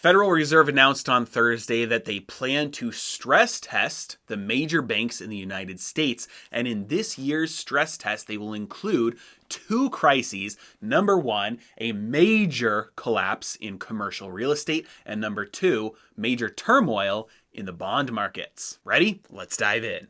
Federal Reserve announced on Thursday that they plan to stress test the major banks in the United States. And in this year's stress test, they will include two crises. Number one, a major collapse in commercial real estate. And number two, major turmoil in the bond markets. Ready? Let's dive in.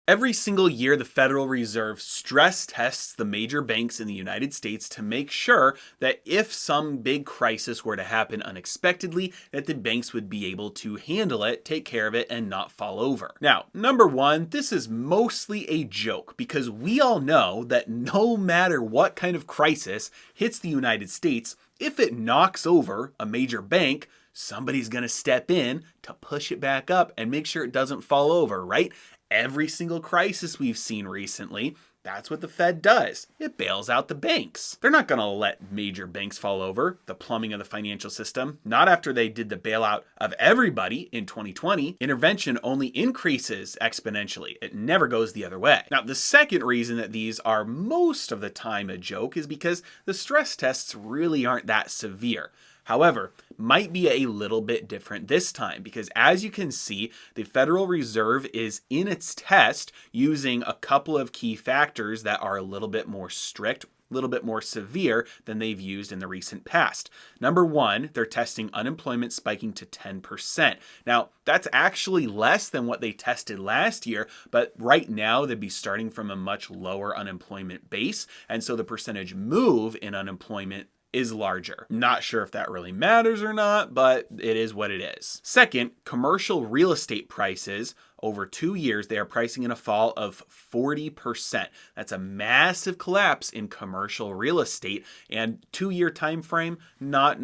Every single year, the Federal Reserve stress tests the major banks in the United States to make sure that if some big crisis were to happen unexpectedly, that the banks would be able to handle it, take care of it, and not fall over. Now, number one, this is mostly a joke because we all know that no matter what kind of crisis hits the United States, if it knocks over a major bank, somebody's going to step in to push it back up and make sure it doesn't fall over, right? Every single crisis we've seen recently, that's what the Fed does. It bails out the banks. They're not going to let major banks fall over, the plumbing of the financial system. Not after they did the bailout of everybody in 2020. Intervention only increases exponentially. It never goes the other way. Now, the second reason that these are most of the time a joke is because the stress tests really aren't that severe. However, might be a little bit different this time because as you can see, the Federal Reserve is in its test using a couple of key factors that are a little bit more strict, a little bit more severe than they've used in the recent past. Number one, they're testing unemployment spiking to 10%. Now, that's actually less than what they tested last year, but right now they'd be starting from a much lower unemployment base, and so the percentage move in unemployment is larger. Not sure if that really matters or not, but it is what it is. Second, commercial real estate prices over 2 years, they are pricing in a fall of 40%. That's a massive collapse in commercial real estate, and 2-year time frame, not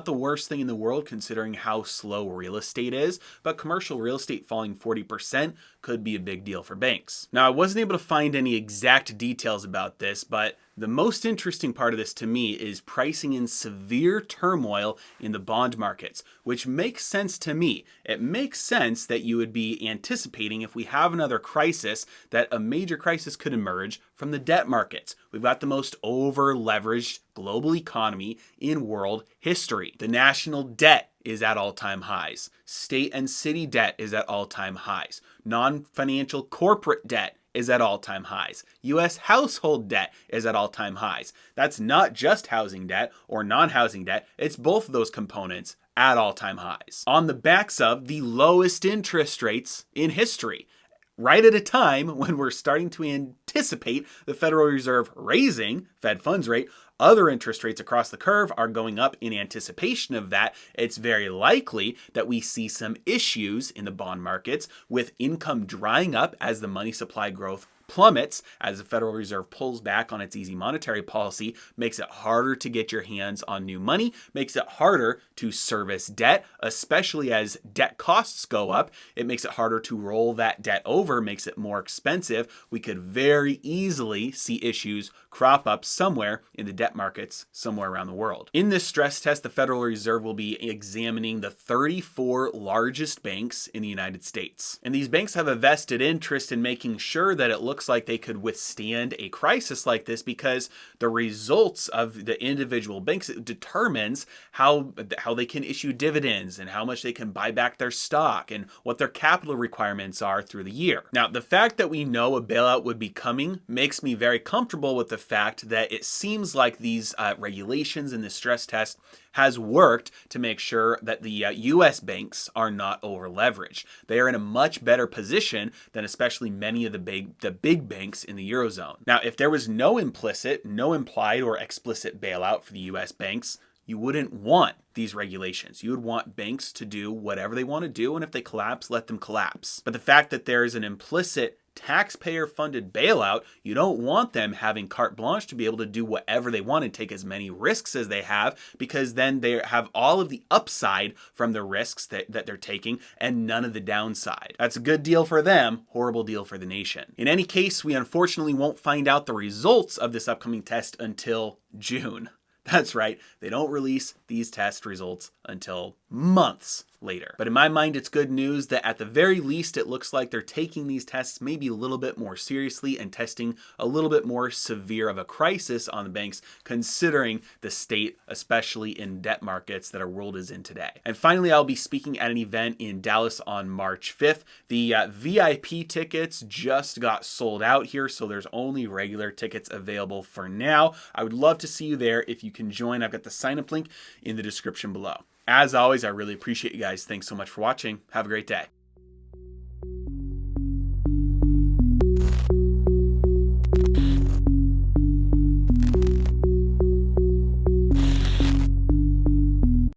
the worst thing in the world considering how slow real estate is, but commercial real estate falling 40% could be a big deal for banks. Now, I wasn't able to find any exact details about this, but the most interesting part of this to me is pricing in severe turmoil in the bond markets, which makes sense to me. It makes sense that you would be anticipating if we have another crisis that a major crisis could emerge from the debt markets. We've got the most over-leveraged global economy in world history. The national debt is at all-time highs. State and city debt is at all-time highs. Non-financial corporate debt is at all-time highs. U.S. household debt is at all-time highs. That's not just housing debt or non-housing debt. It's both of those components at all-time highs. On the backs of the lowest interest rates in history. Right at a time when we're starting to anticipate the Federal Reserve raising Fed funds rate, other interest rates across the curve are going up in anticipation of that. It's very likely that we see some issues in the bond markets with income drying up as the money supply growth plummets, as the Federal Reserve pulls back on its easy monetary policy, makes it harder to get your hands on new money, makes it harder to service debt, especially as debt costs go up. It makes it harder to roll that debt over, makes it more expensive. We could very easily see issues crop up somewhere in the debt markets, somewhere around the world. In this stress test, the Federal Reserve will be examining the 34 largest banks in the United States. And these banks have a vested interest in making sure that it looks like they could withstand a crisis like this because the results of the individual banks determines how they can issue dividends and how much they can buy back their stock and what their capital requirements are through the year. Now, the fact that we know a bailout would be coming makes me very comfortable with the fact that it seems like these regulations in the stress test has worked to make sure that the U.S. banks are not over leveraged. They are in a much better position than especially many of the big banks in the Eurozone. Now, if there was no implicit, no implied or explicit bailout for the U.S. banks, you wouldn't want these regulations. You would want banks to do whatever they want to do, and if they collapse, let them collapse. But the fact that there is an implicit taxpayer-funded bailout, you don't want them having carte blanche to be able to do whatever they want and take as many risks as they have, because then they have all of the upside from the risks that they're taking and none of the downside. That's a good deal for them, horrible deal for the nation. In any case, we unfortunately won't find out the results of this upcoming test until June. That's right, they don't release these test results until months later. But in my mind, it's good news that at the very least, it looks like they're taking these tests maybe a little bit more seriously and testing a little bit more severe of a crisis on the banks, considering the state, especially in debt markets that our world is in today. And finally, I'll be speaking at an event in Dallas on March 5th. The VIP tickets just got sold out here, so there's only regular tickets available for now. I would love to see you there. If you can join, I've got the sign up link in the description below. As always, I really appreciate you guys. Thanks so much for watching. Have a great day.